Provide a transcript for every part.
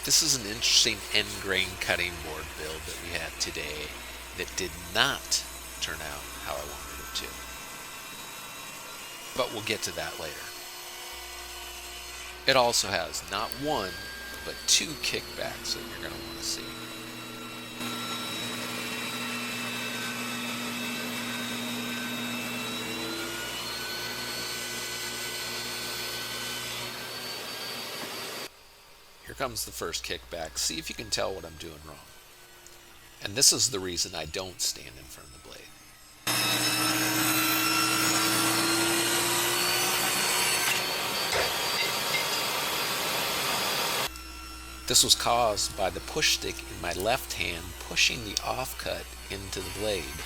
This is an interesting end grain cutting board build that we had today that did not turn out how I wanted it to. But we'll get to that later. It also has not one, but two kickbacks that you're going to want to see. Here comes the first kickback. See if you can tell what I'm doing wrong. And this is the reason I don't stand in front of the blade. This was caused by the push stick in my left hand pushing the offcut into the blade.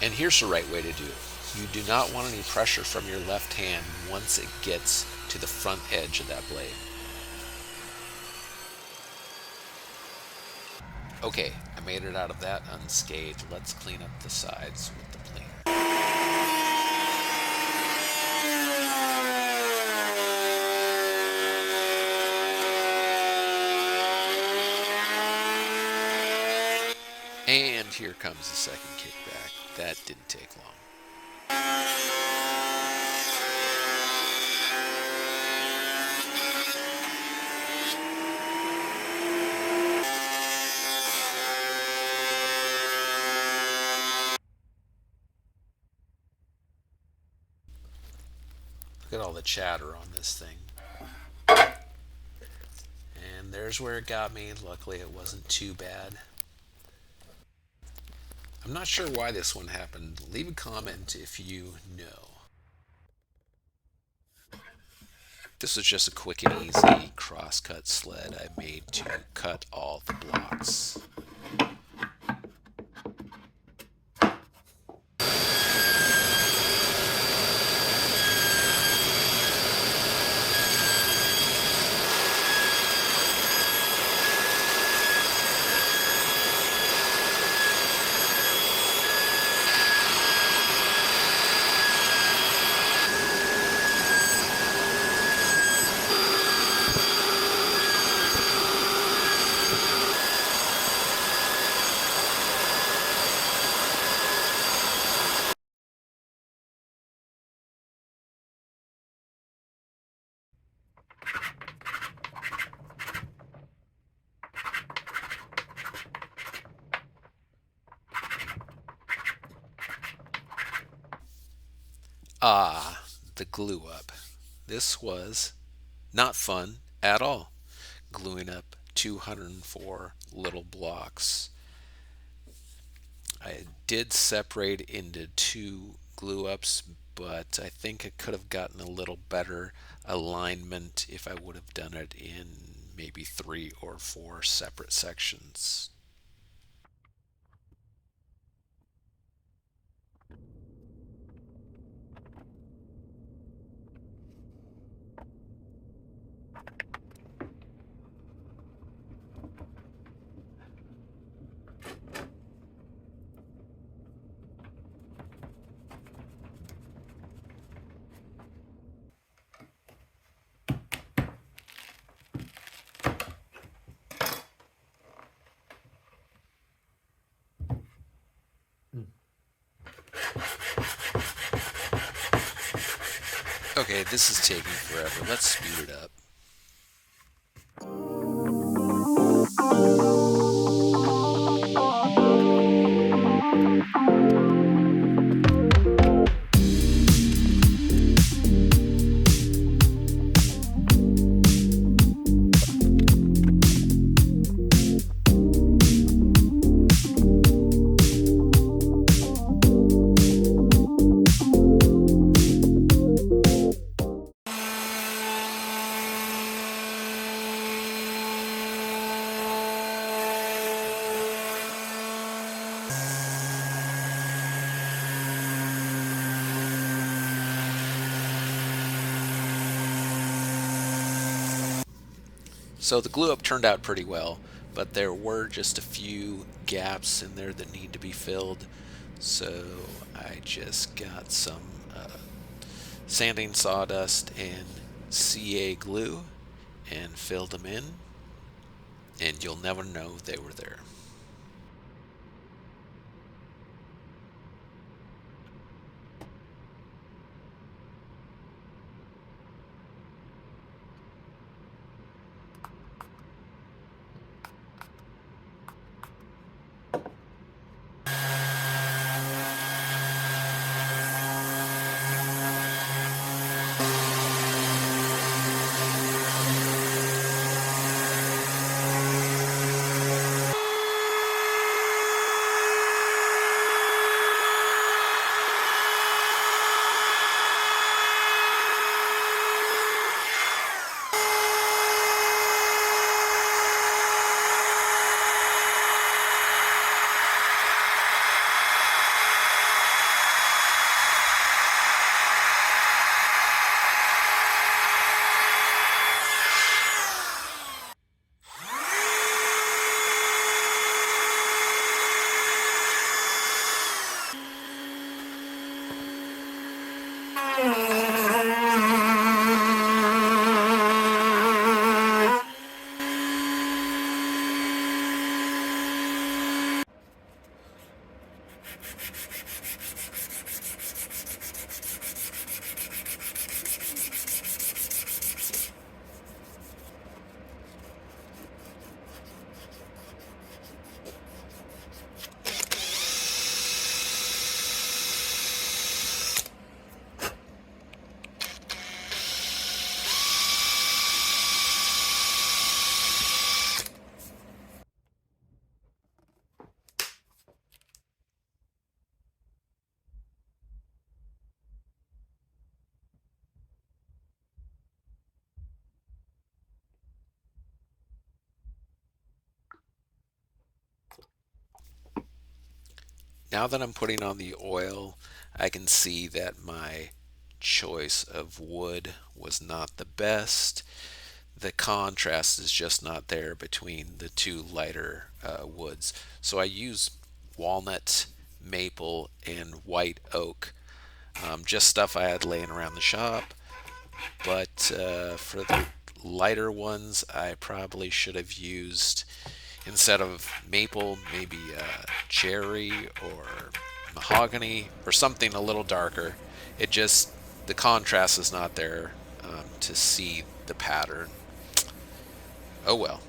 And here's the right way to do it. You do not want any pressure from your left hand once it gets to the front edge of that blade. Okay, I made it out of that unscathed. Let's clean up the sides with the planer. And here comes the second kickback. That didn't take long. Look at all the chatter on this thing. And there's where it got me. Luckily it wasn't too bad. I'm not sure why this one happened. Leave a comment if you know. This was just a quick and easy cross-cut sled I made to cut all the blocks. Ah, the glue up. This was not fun at all. Gluing up 204 little blocks. I did separate into two glue ups, but I think I could have gotten a little better alignment if I would have done it in maybe 3 or 4 separate sections. Okay, this is taking forever. Let's speed it up. So the glue up turned out pretty well, but there were just a few gaps in there that need to be filled. So I just got some sanding sawdust and CA glue and filled them in, and you'll never know they were there. Now that I'm putting on the oil, I can see that my choice of wood was not the best. The contrast is just not there between the two lighter woods. So I use walnut, maple, and white oak, just stuff I had laying around the shop. But for the lighter ones, I probably should have used, instead of maple, maybe cherry or mahogany or something a little darker. It just, the contrast is not there to see the pattern. Oh well.